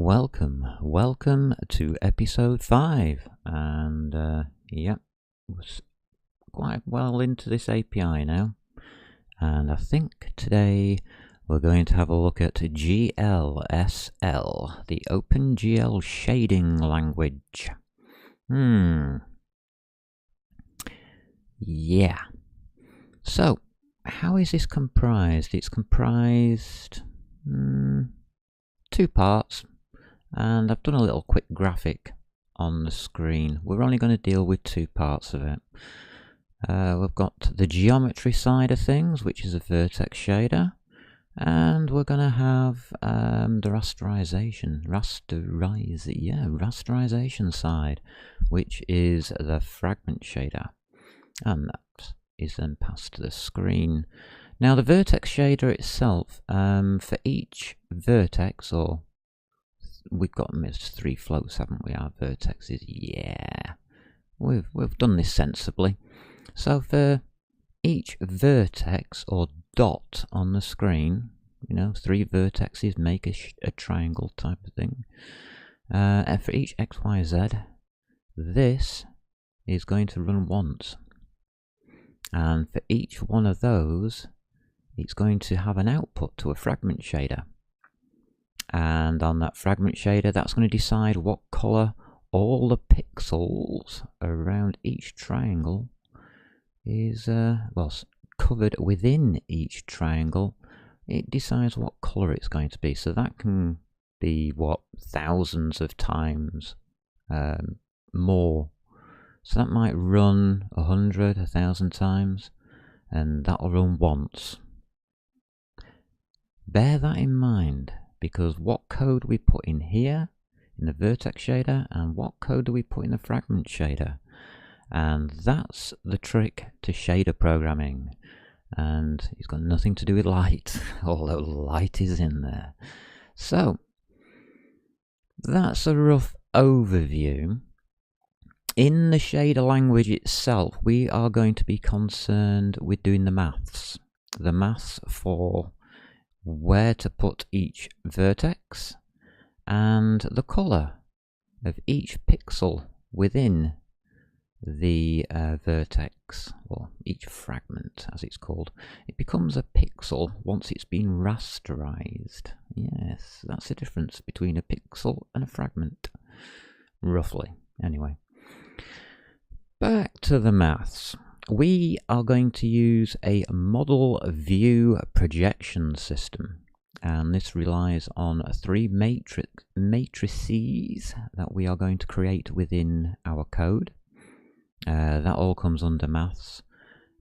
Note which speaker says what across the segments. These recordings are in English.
Speaker 1: Welcome to episode 5, and yep, was quite well into this API now, and I think today we're going to have a look at GLSL, the OpenGL shading language. Yeah. So, how is this comprised? It's comprised 2 parts. And I've done a little quick graphic on the screen. We're only going to deal with 2 parts of it. We've got the geometry side of things, which is a vertex shader, and we're going to have the rasterization side, which is the fragment shader, and that is then passed to the screen. Now the vertex shader itself, for each vertex, or we've got 3 floats, haven't we? Our vertexes, yeah. We've done this sensibly. So for each vertex or dot on the screen, 3 vertexes make a triangle type of thing. And for each X, Y, Z, this is going to run once. And for each one of those, it's going to have an output to a fragment shader. And on that fragment shader, that's going to decide what color all the pixels around each triangle is, covered within each triangle. It decides what color it's going to be. So that can be, thousands of times more. So that might run 100, 1,000 times, and that'll run once. Bear that in mind, because what code we put in here in the vertex shader and what code do we put in the fragment shader, and that's the trick to shader programming, and it's got nothing to do with light, although light is in there. So that's a rough overview. In the shader language itself, we are going to be concerned with doing the maths for where to put each vertex and the color of each pixel within the vertex, or each fragment as it's called. It becomes a pixel once it's been rasterized. Yes, that's the difference between a pixel and a fragment, roughly. Anyway, back to the maths. We are going to use a model view projection system, and this relies on 3 matrices that we are going to create within our code. That all comes under maths.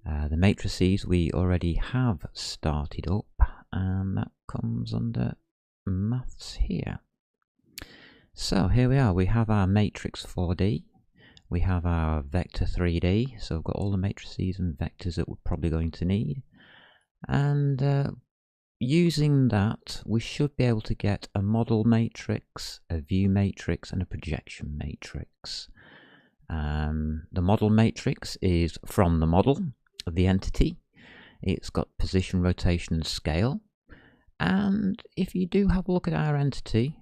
Speaker 1: The matrices we already have started up, and that comes under maths here. So here we are. We have our matrix 4D. We have our vector 3D, so we've got all the matrices and vectors that we're probably going to need. And using that, we should be able to get a model matrix, a view matrix, and a projection matrix. The model matrix is from the model of the entity. It's got position, rotation, and scale. And if you do have a look at our entity,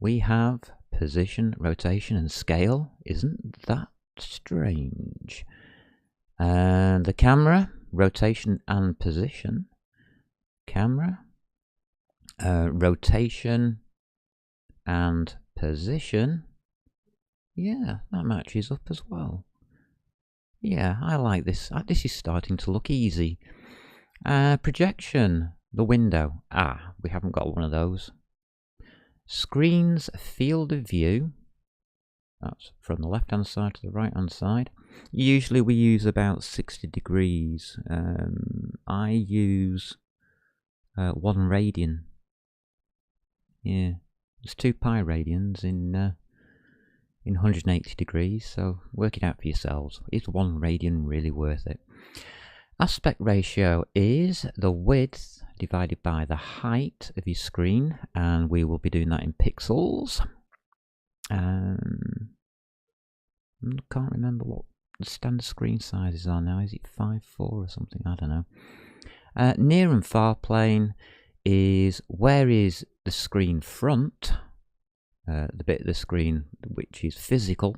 Speaker 1: we have position, rotation, and scale. Isn't that strange? And the camera, rotation and position. Camera, rotation and position. Yeah, that matches up as well. Yeah, I like this. This is starting to look easy. Projection, the window. We haven't got one of those. Screen's field of view, that's from the left hand side to the right hand side. Usually we use about 60 degrees. I use 1 radian. Yeah, there's 2 pi radians in 180 degrees, so work it out for yourselves. Is 1 radian really worth it? Aspect ratio is the width divided by the height of your screen, and we will be doing that in pixels. I can't remember what the standard screen sizes are now. Is it 5:4 or something? I don't know. Near and far plane is where is the screen front, the bit of the screen which is physical,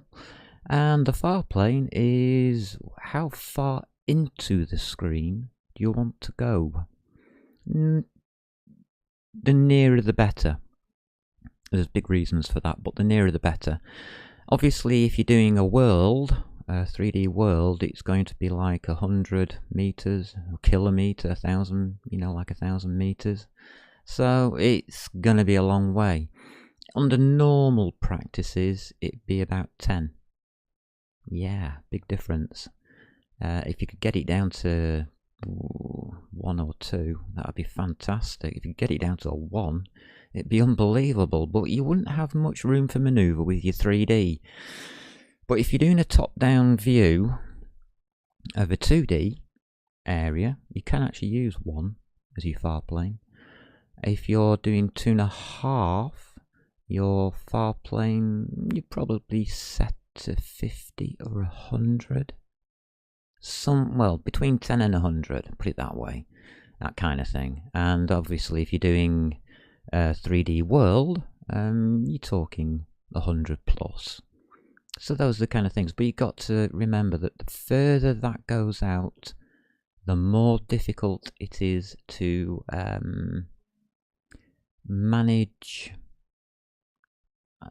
Speaker 1: and the far plane is how far into the screen do you want to go. The nearer the better. There's big reasons for that, but the nearer the better. Obviously, if you're doing a world, a 3D world, it's going to be like 100 meters, a kilometer, 1,000, like 1,000 meters. So it's going to be a long way. Under normal practices, it'd be about 10. Yeah, big difference. If you could get it down to 1 or 2, that would be fantastic. If you could get it down to a 1, it'd be unbelievable, but you wouldn't have much room for manoeuvre with your 3D. But if you're doing a top-down view of a 2D area, you can actually use 1 as your far plane. If you're doing 2.5, your far plane, you probably set to 50 or 100. Well, between 10 and 100, put it that way. That kind of thing. And obviously, if you're doing a 3D world, you're talking 100 plus. So those are the kind of things. But you've got to remember that the further that goes out, the more difficult it is to manage.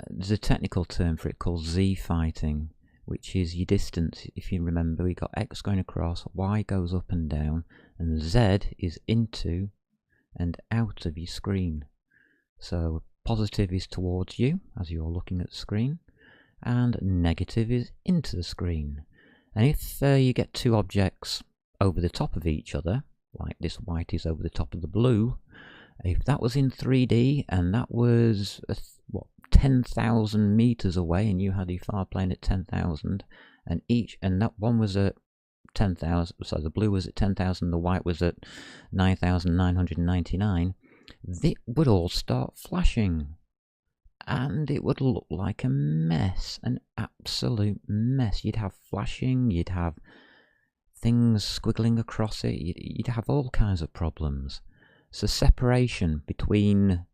Speaker 1: There's a technical term for it called Z-fighting, which is your distance. If you remember, we got X going across, Y goes up and down, and Z is into and out of your screen. So positive is towards you as you're looking at the screen, and negative is into the screen. And if you get two objects over the top of each other, like this white is over the top of the blue, if that was in 3D and that was 10,000 meters away, and you had your far plane at 10,000, and that one was at 10,000, so the blue was at 10,000, the white was at 9,999, it would all start flashing, and it would look like a mess, an absolute mess. You'd have flashing, you'd have things squiggling across it, you'd have all kinds of problems. So separation between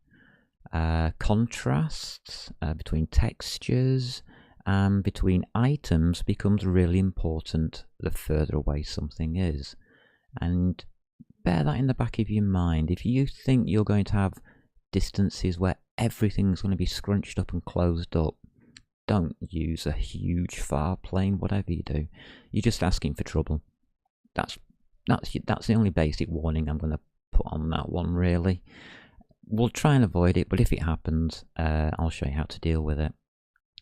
Speaker 1: contrasts, between textures, and between items becomes really important the further away something is. And bear that in the back of your mind. If you think you're going to have distances where everything's going to be scrunched up and closed up, don't use a huge far plane, whatever you do. You're just asking for trouble. That's the only basic warning I'm going to put on that one, really. We'll try and avoid it, but if it happens, I'll show you how to deal with it.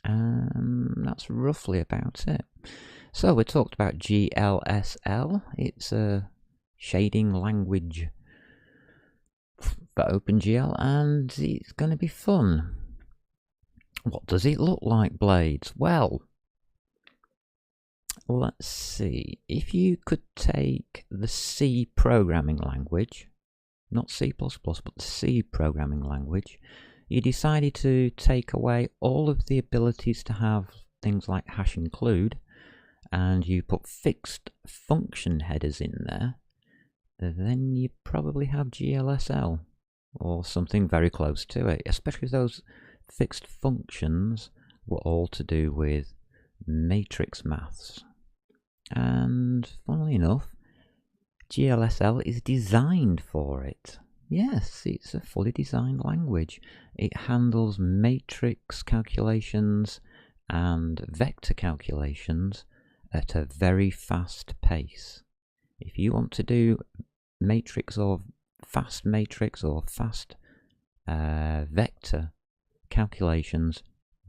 Speaker 1: That's roughly about it. So we talked about GLSL. It's a shading language for OpenGL, and it's going to be fun. What does it look like, Blades? Well, let's see. If you could take the C programming language, not C++, but the C programming language, you decided to take away all of the abilities to have things like hash include, and you put fixed function headers in there, then you probably have GLSL, or something very close to it, especially those fixed functions were all to do with matrix maths. And funnily enough, GLSL is designed for it. Yes, it's a fully designed language. It handles matrix calculations and vector calculations at a very fast pace. If you want to do matrix or fast vector calculations,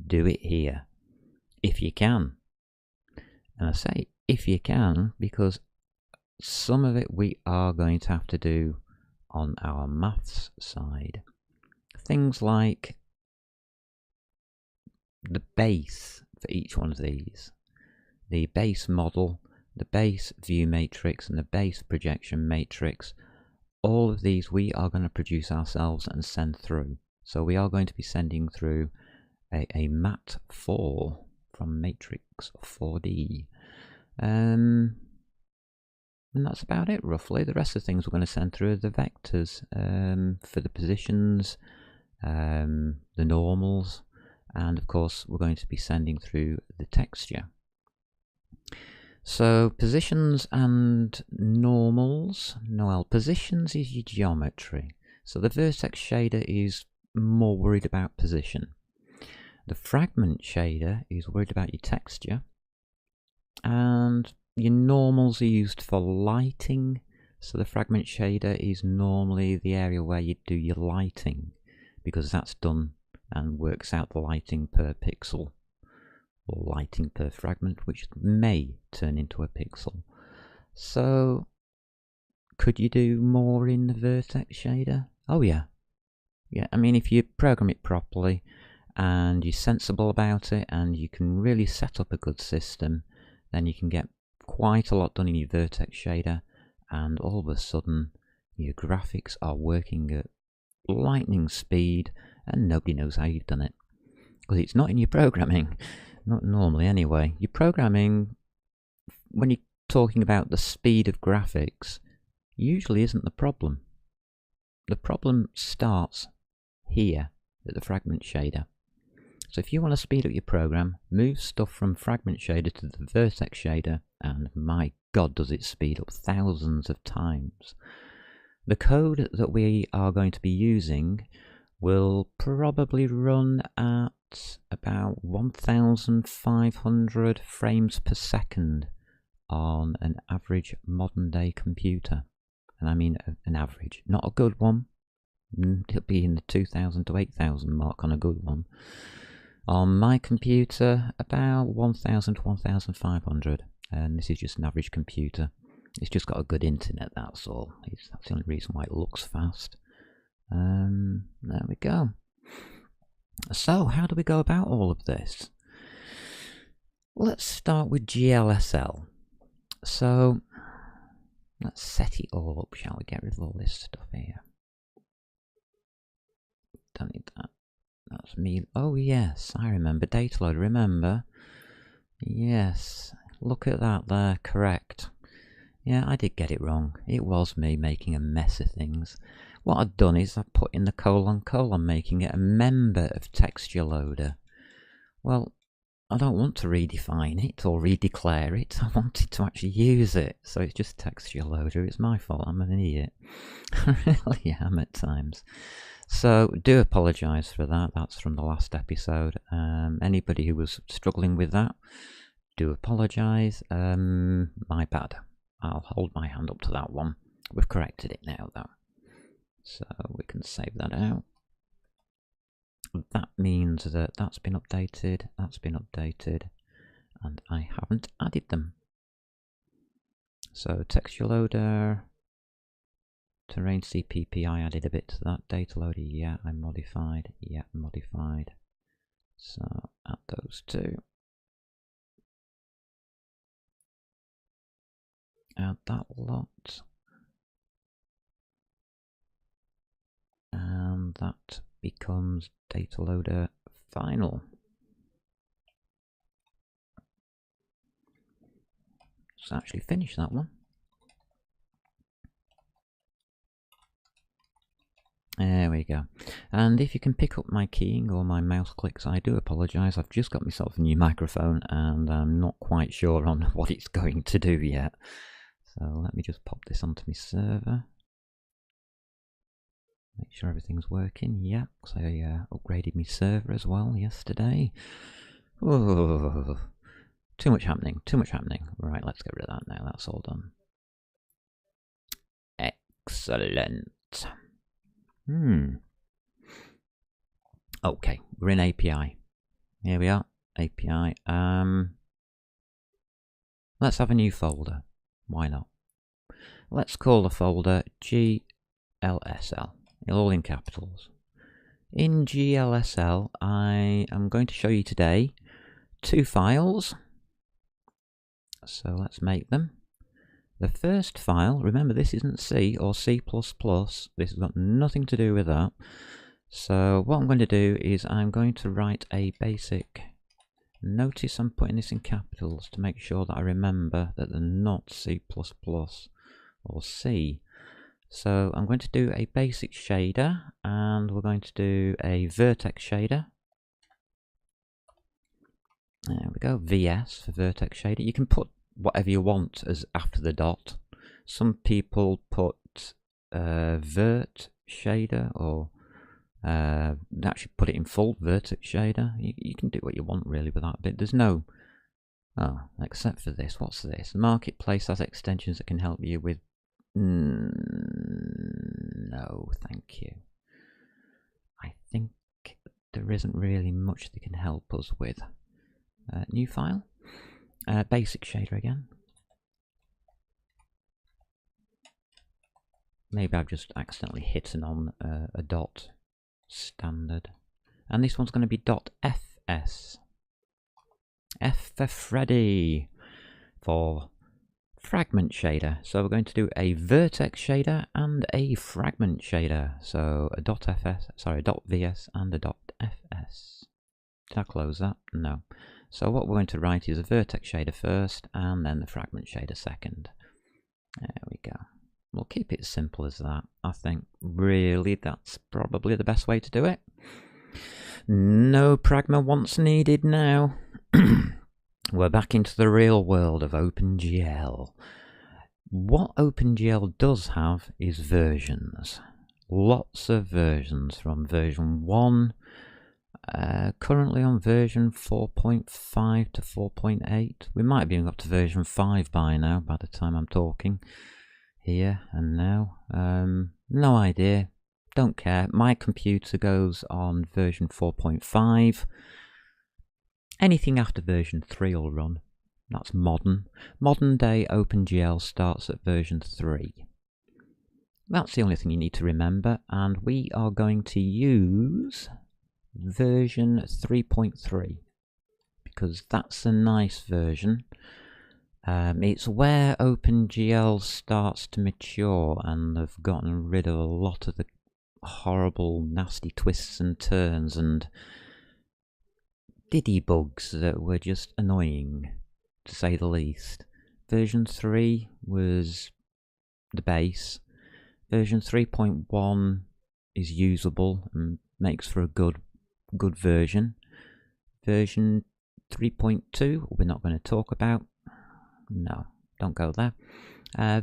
Speaker 1: do it here. If you can. And I say if you can because some of it we are going to have to do on our maths side. Things like the base for each one of these. The base model, the base view matrix, and the base projection matrix. All of these we are going to produce ourselves and send through. So we are going to be sending through a mat4 from matrix 4D. And that's about it, roughly. The rest of the things we're going to send through are the vectors for the positions, the normals, and of course we're going to be sending through the texture. So positions and normals. Well, positions is your geometry. So the vertex shader is more worried about position. The fragment shader is worried about your texture. And your normals are used for lighting. So the fragment shader is normally the area where you do your lighting, because that's done and works out the lighting per pixel, or lighting per fragment, which may turn into a pixel. So could you do more in the vertex shader? Oh yeah. Yeah, I mean, if you program it properly and you're sensible about it and you can really set up a good system, then you can get quite a lot done in your vertex shader, and all of a sudden your graphics are working at lightning speed and nobody knows how you've done it. Because it's not in your programming. Not normally anyway. Your programming, when you're talking about the speed of graphics, usually isn't the problem. The problem starts here at the fragment shader. So if you want to speed up your program, move stuff from fragment shader to the vertex shader, and my god does it speed up thousands of times. The code that we are going to be using will probably run at about 1,500 frames per second on an average modern day computer. And I mean an average, not a good one. It'll be in the 2,000 to 8,000 mark on a good one. On my computer, about 1,000 to 1,500, and this is just an average computer. It's just got a good internet, that's all. That's the only reason why it looks fast. There we go. So, how do we go about all of this? Let's start with GLSL. So, let's set it all up, shall we? Get rid of all this stuff here. Don't need that. That's me. Oh yes, I remember data load. Remember? Yes. Look at that there. Correct. Yeah, I did get it wrong. It was me making a mess of things. What I've done is I've put in the colon, making it a member of texture loader. Well, I don't want to redefine it or redeclare it. I wanted to actually use it. So it's just texture loader. It's my fault. I'm an idiot. I really am at times. So do apologise for that. That's from the last episode. Anybody who was struggling with that, do apologise. My bad. I'll hold my hand up to that one. We've corrected it now though. So we can save that out. That means that that's been updated, and I haven't added them. So texture loader, terrain CPP, I added a bit to that. Data loader, yeah, I modified. Yeah, modified. So add those two. Add that lot. And that becomes data loader final. Let's actually finish that one. There we go. And if you can pick up my keying or my mouse clicks, I do apologise. I've just got myself a new microphone and I'm not quite sure on what it's going to do yet. So let me just pop this onto my server. Make sure everything's working. Yeah, because I upgraded my server as well yesterday. Oh, too much happening, Right, let's get rid of that now. That's all done. Excellent. Okay, we're in API. Here we are, API. Let's have a new folder. Why not? Let's call the folder GLSL. All in capitals. In GLSL, I am going to show you today 2 files. So let's make them. The first file, remember this isn't C or C++, this has got nothing to do with that. So what I'm going to do is I'm going to write a basic, notice I'm putting this in capitals to make sure that I remember that they're not C++ or C. So I'm going to do a basic shader and we're going to do a vertex shader. There we go, VS for Vertex Shader. You can put whatever you want as after the dot. Some people put Vert Shader, or actually put it in full Vertex Shader. You can do what you want really with that bit. There's no, oh, except for this. What's this? The Marketplace has extensions that can help you with. No, thank you. I think there isn't really much that can help us with. New file. Basic shader again. Maybe I've just accidentally hit on a dot standard. And this one's going to be .fs. F for Freddy for Fragment shader. So we're going to do a Vertex shader and a Fragment shader. So a .vs and a .fs. Did I close that? No. So what we're going to write is a Vertex shader first and then the Fragment shader second. There we go. We'll keep it simple as that. I think really that's probably the best way to do it. No pragma wants needed now. We're back into the real world of OpenGL. What OpenGL does have is versions. Lots of versions, from version 1, currently on version 4.5 to 4.8. We might have been up to version 5 by now, by the time I'm talking here and now. No idea, don't care. My computer goes on version 4.5. Anything after version 3 will run. That's modern. Modern day OpenGL starts at version 3. That's the only thing you need to remember, and we are going to use version 3.3 because that's a nice version. It's where OpenGL starts to mature, and they've gotten rid of a lot of the horrible, nasty twists and turns and diddy bugs that were just annoying, to say the least. Version 3 was the base. Version 3.1 is usable and makes for a good version. Version 3.2 we're not going to talk about. No, don't go there.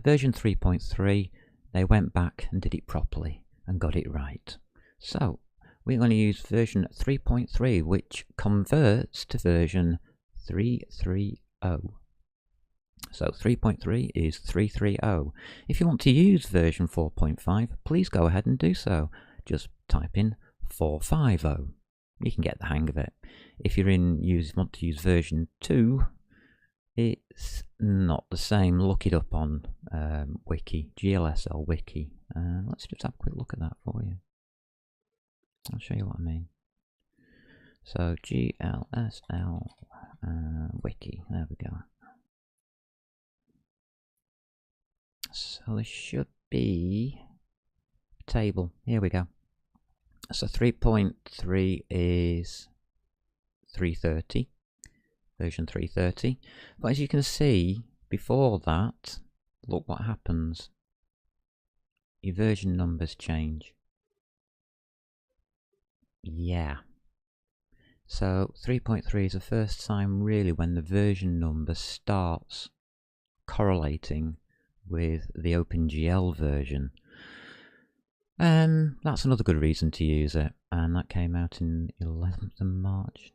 Speaker 1: Version 3.3, they went back and did it properly and got it right. So we're going to use version 3.3, which converts to version 330. So 3.3 is 330. If you want to use version 4.5, please go ahead and do so. Just type in 450. You can get the hang of it. If you're want to use version 2, it's not the same. Look it up on wiki, GLSL wiki. Let's just have a quick look at that for you. I'll show you what I mean. So GLSL wiki, there we go. So there should be a table. Here we go. So 3.3 is 330, version 330. But as you can see, before that, look what happens. Your version numbers change. Yeah. So 3.3 is the first time really when the version number starts correlating with the OpenGL version. That's another good reason to use it, and that came out in 11th of March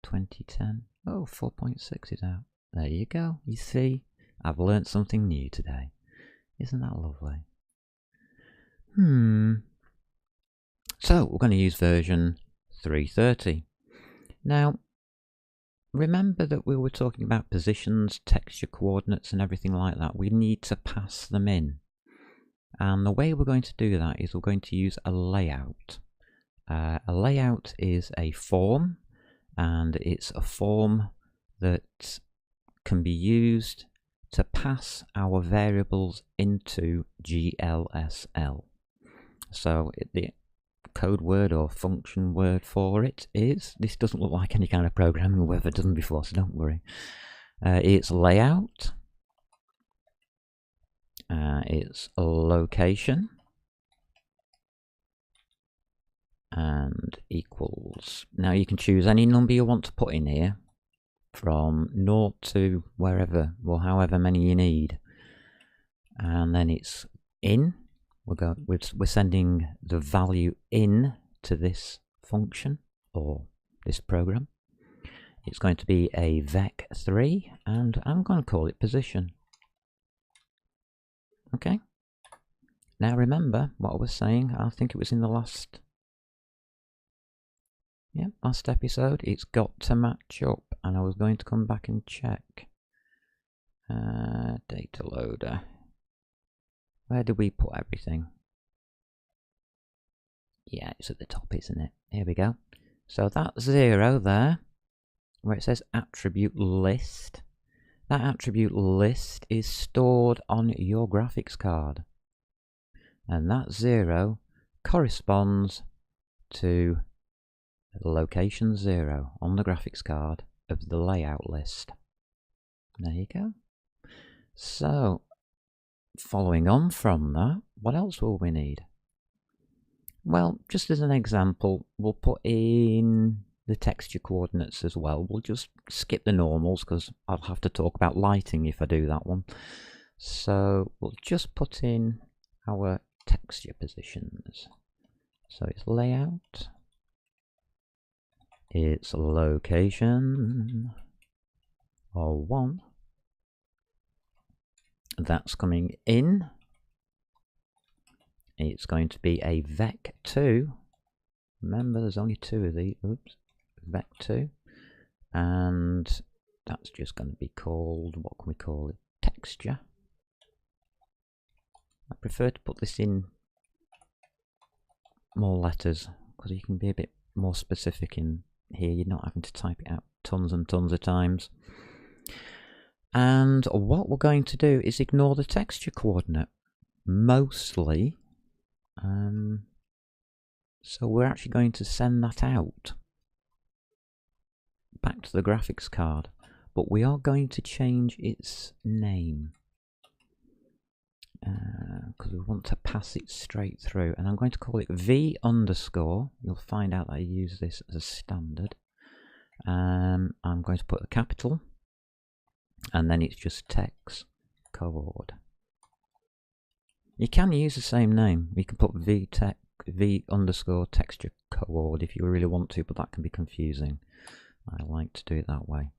Speaker 1: 2010. Oh, 4.6 is out. There you go. You see, I've learnt something new today. Isn't that lovely? So we're going to use version 330. Now, remember that we were talking about positions, texture coordinates and everything like that. We need to pass them in. And the way we're going to do that is we're going to use a layout. A layout is a form, and it's a form that can be used to pass our variables into GLSL. So the code word or function word for it is, this doesn't look like any kind of programming we've ever done before, so don't worry. It's layout. It's a location and equals. Now you can choose any number you want to put in here. from 0 to wherever or however many you need. And then it's in. We're sending the value in to this function or this program. It's going to be a vec3, and I'm going to call it position. Okay. Now remember what I was saying. I think it was in the last episode. It's got to match up, and I was going to come back and check. Data loader. Where do we put everything? Yeah, it's at the top, isn't it? Here we go. So that 0 there, where it says attribute list, that attribute list is stored on your graphics card. And that 0 corresponds to location 0 on the graphics card of the layout list. There you go. So, following on from that, what else will we need? Well, just as an example, we'll put in the texture coordinates as well. We'll just skip the normals because I'll have to talk about lighting if I do that one. So we'll just put in our texture positions. So it's layout, it's location, or 1. That's coming in. It's going to be a vec2. Remember, there's only 2 of these. Oops, vec2, and that's just going to be called, what can we call it? Texture. I prefer to put this in more letters because you can be a bit more specific in here. You're not having to type it out tons and tons of times. And what we're going to do is ignore the texture coordinate mostly. So we're actually going to send that out back to the graphics card, but we are going to change its name because we want to pass it straight through, and I'm going to call it v underscore. You'll find out that I use this as a standard. I'm going to put a capital, and then it's just text coord. You can use the same name. You can put v underscore texture coord if you really want to, but that can be confusing. I like to do it that way.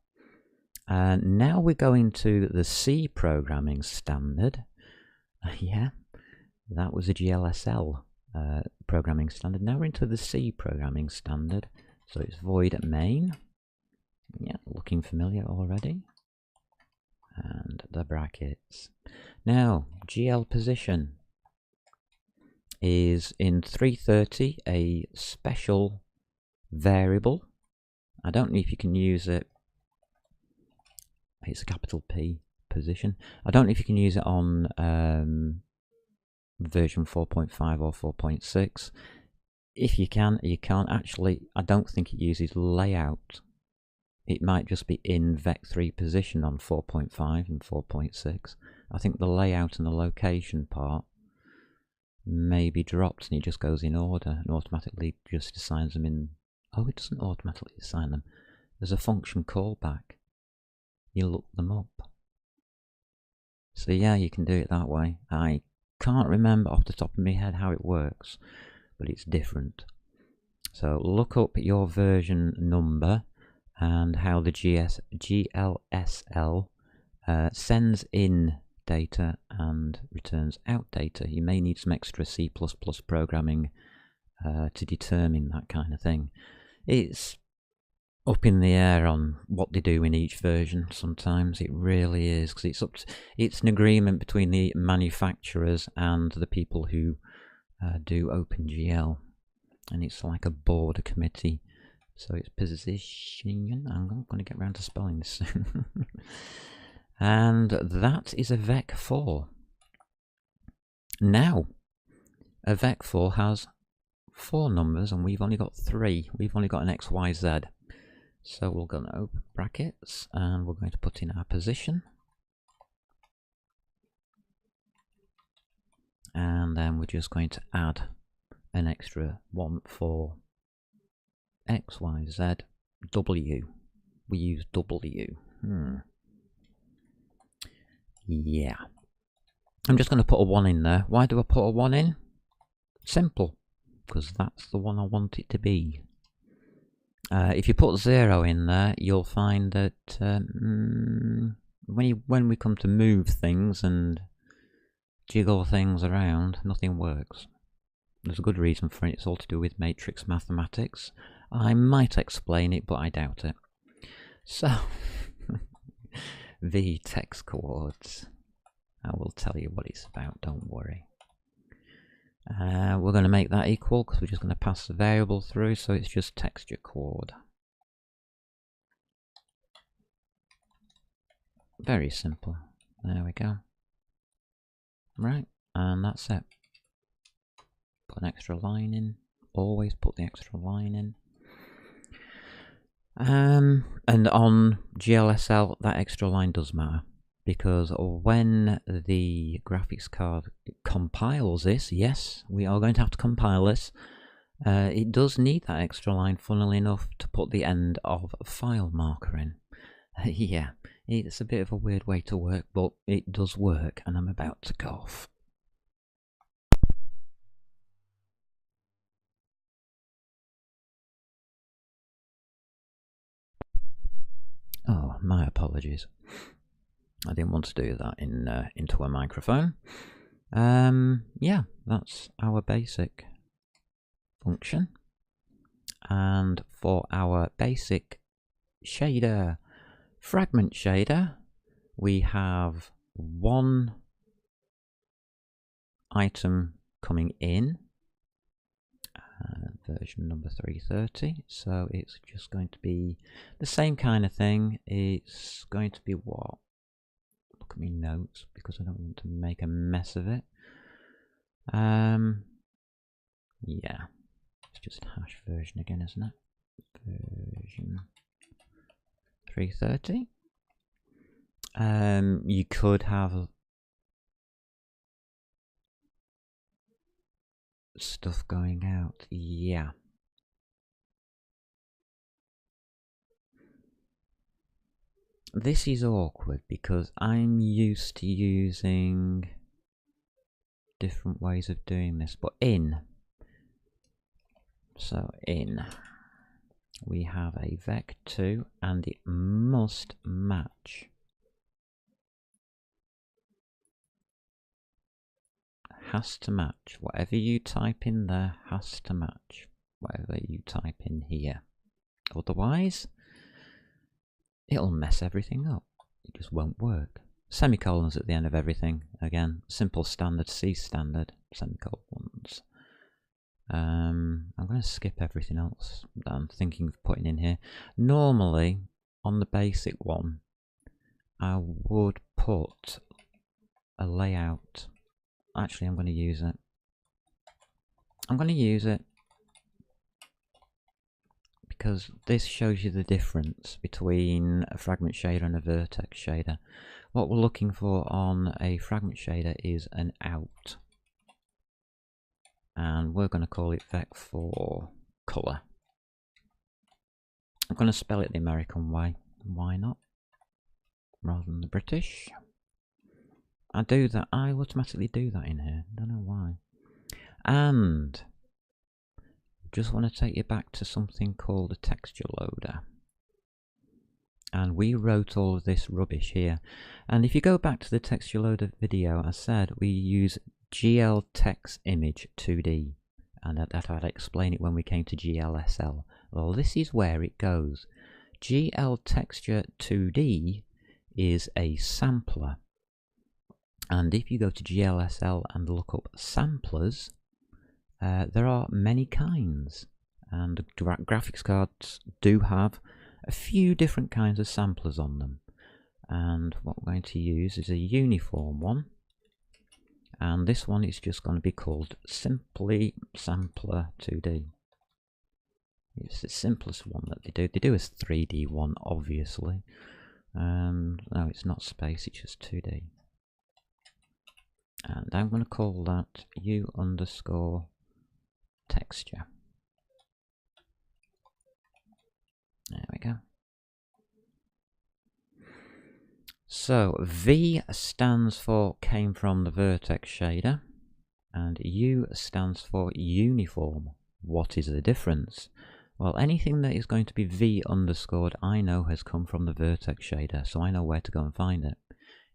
Speaker 1: And now we're going to the C programming standard. Yeah, that was a GLSL programming standard. Now we're into the C programming standard. So it's void main. Yeah, looking familiar already. And the brackets. Now, GL position is in 330 a special variable. I don't know if you can use it. It's a capital P position. I don't know if you can use it on version 4.5 or 4.6. If you can, you can't. Actually, I don't think it uses layout. It might just be in vec3 position on 4.5 and 4.6. I think the layout and the location part may be dropped and it just goes in order and automatically just assigns them in. Oh, it doesn't automatically assign them. There's a function callback. You look them up. So yeah, you can do it that way. I can't remember off the top of my head how it works, but it's different. So look up your version number and how the GLSL sends in data and returns out data. You may need some extra C++ programming to determine that kind of thing. It's up in the air on what they do in each version. Sometimes it really is, because it's an agreement between the manufacturers and the people who do OpenGL, and it's like a board committee. So it's position. I'm not going to get around to spelling this soon. And that is a vec4. Now, a vec4 has 4 numbers, and we've only got 3. We've only got an x, y, z. So we're going to open brackets, and we're going to put in our position. And then we're just going to add an extra one for x, y, z, w. we use W. Yeah. I'm just going to put a 1 in there. Why do I put a 1 in? Simple. Because that's the one I want it to be. If you put 0 in there, you'll find that when we come to move things and jiggle things around, nothing works. There's a good reason for it. It's all to do with matrix mathematics. I might explain it, but I doubt it. So, Vertex chords. I will tell you what it's about, don't worry. We're going to make that equal because we're just going to pass the variable through, so it's just texture chord. Very simple. There we go. Right, and that's it. Put an extra line in. Always put the extra line in. And on GLSL, that extra line does matter. Because when the graphics card compiles this, yes, we are going to have to compile this, it does need that extra line, funnily enough, to put the end of a file marker in. Yeah, it's a bit of a weird way to work, but it does work, and I'm about to cough. Oh, my apologies. I didn't want to do that into a microphone. Yeah, that's our basic function. And for our basic shader, fragment shader, we have one item coming in, version number 330, so it's just going to be the same kind of thing. It's going to be what? Look at me notes because I don't want to make a mess of it. Yeah, it's just hash version again, isn't it? Version 330. You could have stuff going out. Yeah. This is awkward because I'm used to using different ways of doing this, but so we have a vec2 and it must match. Has to match. Whatever you type in there has to match whatever you type in here. Otherwise, it'll mess everything up. It just won't work. Semicolons at the end of everything. Again, simple standard, C standard, semicolons. I'm going to skip everything else that I'm thinking of putting in here. Normally, on the basic one, I would put a layout. Actually, I'm going to use it. I'm going to use it because this shows you the difference between a fragment shader and a vertex shader. What we're looking for on a fragment shader is an out. And we're going to call it vec for color. I'm going to spell it the American way. Why not? Rather than the British. I do that. I automatically do that in here. Don't know why. And just want to take you back to something called a texture loader. And we wrote all of this rubbish here. And if you go back to the texture loader video, I said we use GLTex image 2D. And that I'd explain it when we came to GLSL. Well, this is where it goes. GLTexture 2D is a sampler. And if you go to GLSL and look up samplers, there are many kinds. And graphics cards do have a few different kinds of samplers on them. And what we're going to use is a uniform one. And this one is just going to be called simply Sampler 2D. It's the simplest one that they do. They do a 3D one, obviously. No, it's not space, it's just 2D. And I'm going to call that U_texture. There we go. So V stands for came from the Vertex shader, and U stands for uniform. What is the difference? Well, anything that is going to be V underscored, I know has come from the Vertex shader, so I know where to go and find it.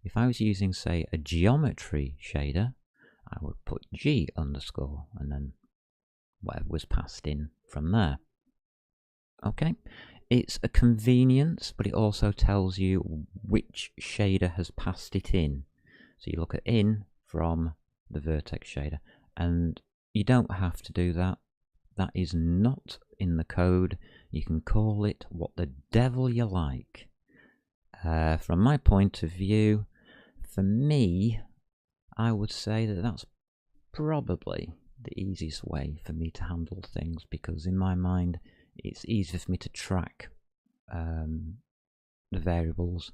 Speaker 1: If I was using, say, a geometry shader, I would put G underscore, and then whatever was passed in from there. Okay, it's a convenience, but it also tells you which shader has passed it in. So you look at in from the Vertex shader, and you don't have to do that. That is not in the code. You can call it what the devil you like. From my point of view, for me, I would say that that's probably the easiest way for me to handle things, because in my mind it's easier for me to track the variables.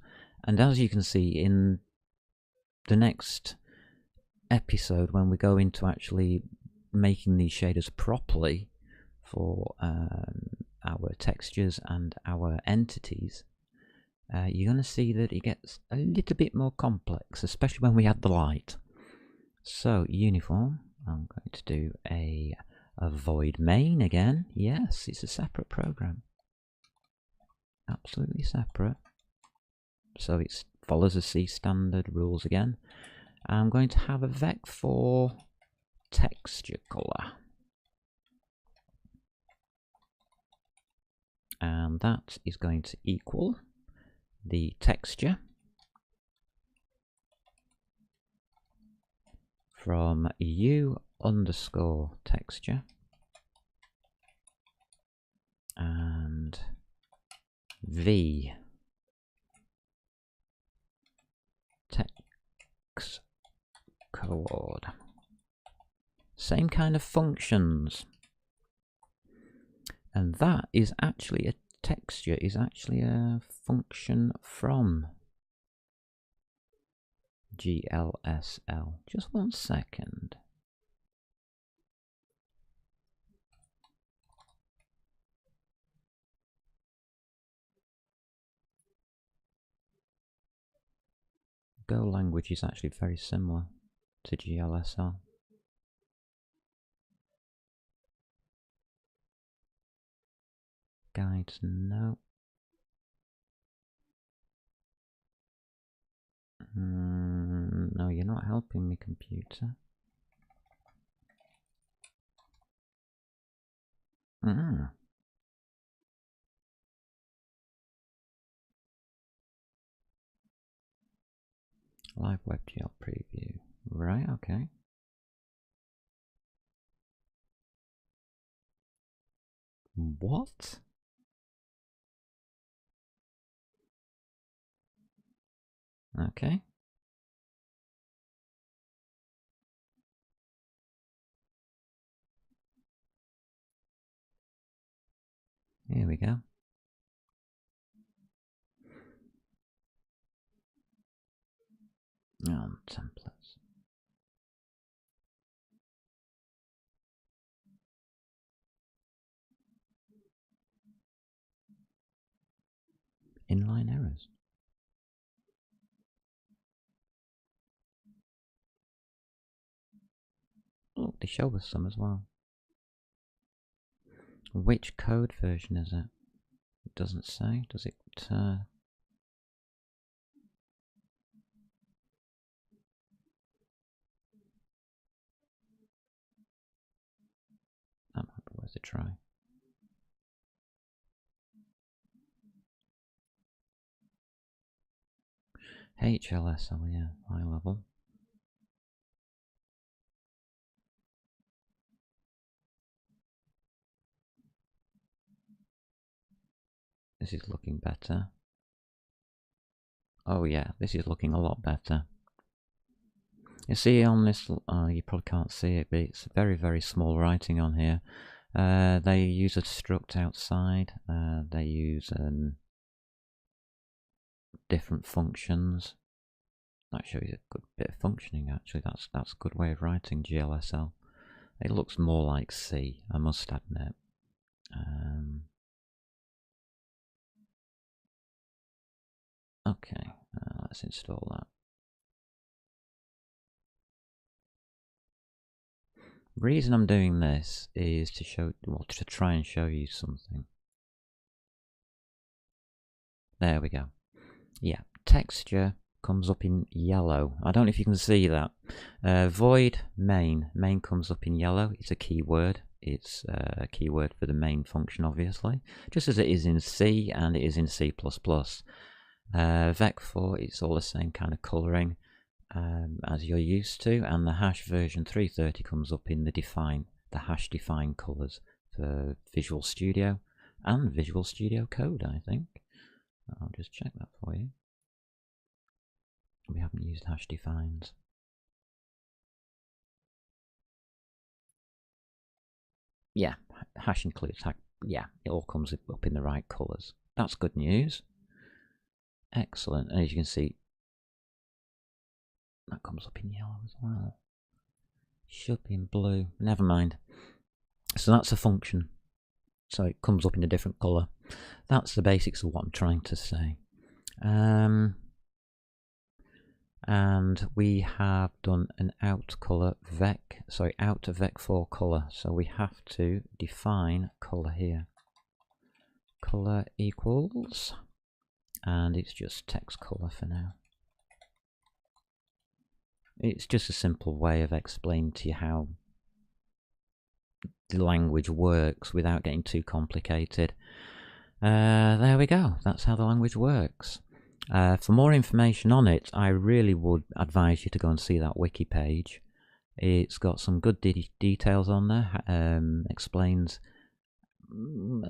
Speaker 1: And as you can see in the next episode, when we go into actually making these shaders properly for our textures and our entities, you're going to see that it gets a little bit more complex, especially when we add the light. So uniform, I'm going to do a void main again. Yes, it's a separate program, absolutely separate. So it follows the C standard rules again. I'm going to have a vec for texture color, and that is going to equal the texture from U underscore texture and V text coord. Same kind of functions. And that is actually a texture, is actually a function from GLSL. Just 1 second. Go language is actually very similar to GLSL. Guides, no. No, you're not helping me, computer. Live WebGL preview. Right, okay. What? Okay. Here we go. Templates. Inline errors. Oh, they show us some as well. Which code version is it? It doesn't say. Does it? That might be worth a try. HLSL, yeah, high level. This is looking better. Oh yeah, this is looking a lot better. You see on this, you probably can't see it, but it's very, very small writing on here. They use a struct outside. They use different functions. That shows a good bit of functioning, actually. That's a good way of writing GLSL. It looks more like C, I must admit. Okay, let's install that. The reason I'm doing this is to show, well, to try and show you something. There we go. Yeah, texture comes up in yellow. I don't know if you can see that. Void main. Main comes up in yellow. It's a keyword. It's a keyword for the main function, obviously, just as it is in C and it is in C++. Vec4, it's all the same kind of colouring as you're used to, and the hash version 330 comes up in the hash define colours for Visual Studio and Visual Studio Code, I think. I'll just check that for you. We haven't used hash defines. Yeah, hash includes, yeah, it all comes up in the right colours. That's good news. Excellent. And as you can see, that comes up in yellow as well. Should be in blue. Never mind. So that's a function. So it comes up in a different colour. That's the basics of what I'm trying to say. And we have done an out vec4 color. So we have to define color here. Color equals, and it's just text color for now. It's just a simple way of explaining to you how the language works without getting too complicated. There we go. That's how the language works. For more information on it, I really would advise you to go and see that wiki page. It's got some good details on there, explains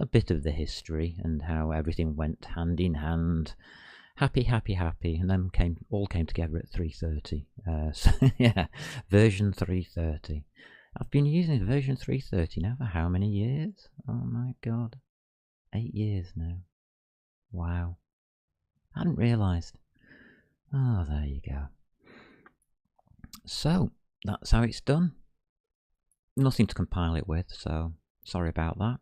Speaker 1: a bit of the history and how everything went hand in hand. Happy, and then all came together at 330. So yeah, version 330. I've been using version 330 now for how many years? Oh my god, 8 years now. Wow. I hadn't realised. Oh, there you go. So, that's how it's done. Nothing to compile it with, so sorry about that.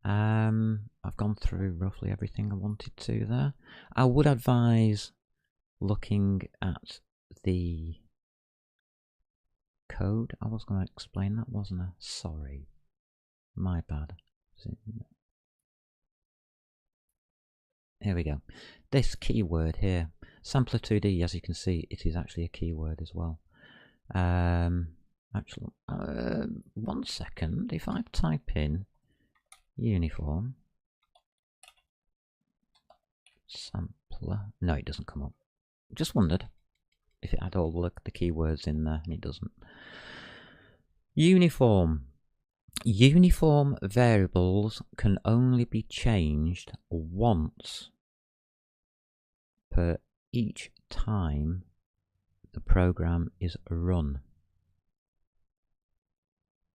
Speaker 1: I've gone through roughly everything I wanted to there. I would advise looking at the code. I was going to explain that, wasn't I? Sorry. My bad. Here we go. This keyword here, sampler 2D, as you can see, it is actually a keyword as well. Actually, 1 second. If I type in uniform sampler, no, it doesn't come up. Just wondered if it had all the keywords in there, and it doesn't. Uniform. Uniform variables can only be changed once per each time the program is run.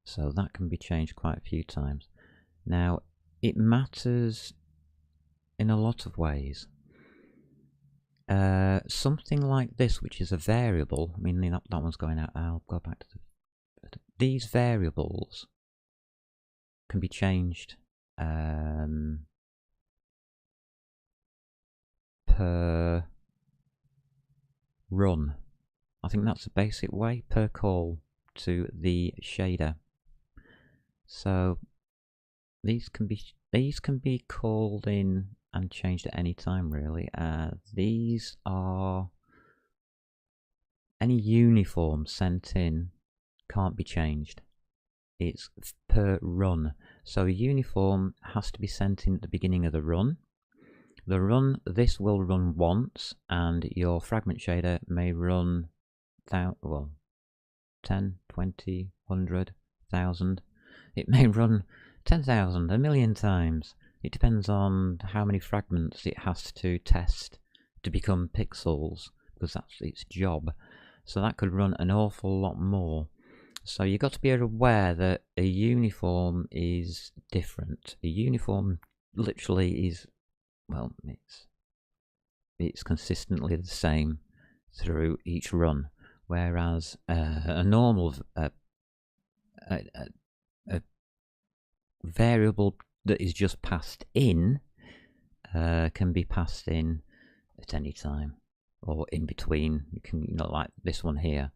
Speaker 1: So that can be changed quite a few times. Now, it matters in a lot of ways. Something like this, which is a variable, I mean, that one's going out. I'll go back to these variables can be changed per run. I think that's the basic way, per call to the shader. So these can be called in and changed at any time, really. These are any uniform sent in can't be changed. It's per run. So a uniform has to be sent in at the beginning of the run. This will run once, and your fragment shader may run 10, 20, 100, 1,000. It may run 10,000, a million times. It depends on how many fragments it has to test to become pixels, because that's its job. So that could run an awful lot more. So you've got to be aware that a uniform is different. A uniform literally is, well, it's consistently the same through each run, whereas a normal a variable that is just passed in can be passed in at any time, or in between. You can, like this one here,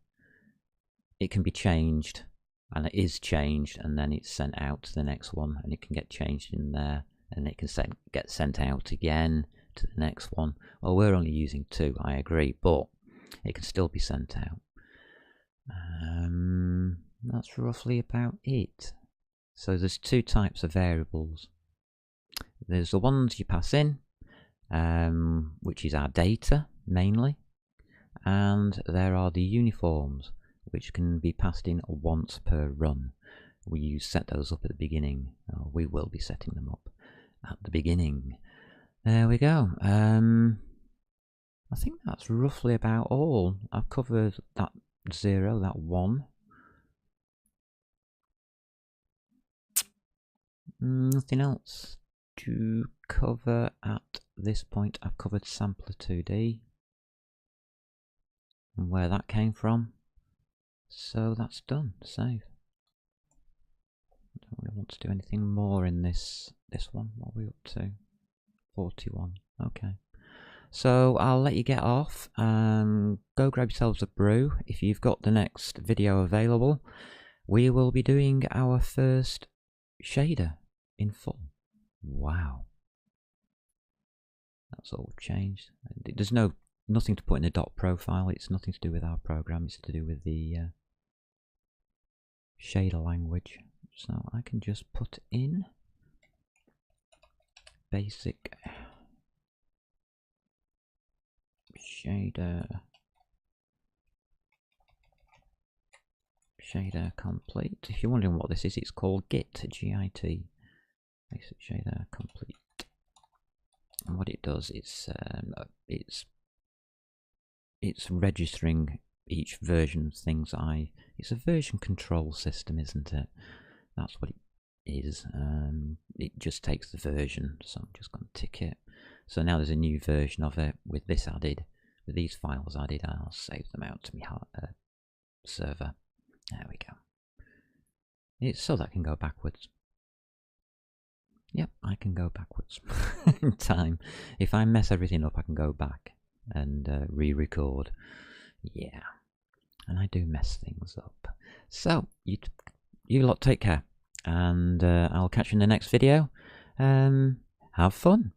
Speaker 1: it can be changed, and it is changed, and then it's sent out to the next one, and it can get changed in there, and it can get sent out again to the next one. Well, we're only using 2, I agree, but it can still be sent out. That's roughly about it. So there's 2 types of variables. There's the ones you pass in, which is our data mainly, and there are the uniforms, which can be passed in once per run. We set those up at the beginning. We will be setting them up at the beginning. There we go. I think that's roughly about all. I've covered that 0, that 1. Nothing else to cover at this point. I've covered sampler 2D and where that came from. So that's done. Save. I don't really want to do anything more in this one. What are we up to? 41. Okay. So I'll let you get off. Go grab yourselves a brew. If you've got the next video available, we will be doing our first shader in full. Wow. That's all changed. There's nothing to put in the dot profile. It's nothing to do with our program. It's to do with the shader language. So I can just put in basic shader complete. If you're wondering what this is, it's called Git, G-I-T, basic shader complete. And what it does, it's registering each version of things. It's a version control system, isn't it? That's what it is. It just takes the version, so I'm just going to tick it. So now there's a new version of it with this added, with these files added. I'll save them out to my server. There we go. It's so that I can go backwards. Yep, I can go backwards in time. If I mess everything up, I can go back and re-record. Yeah, and I do mess things up. So, you lot take care, and I'll catch you in the next video. Have fun.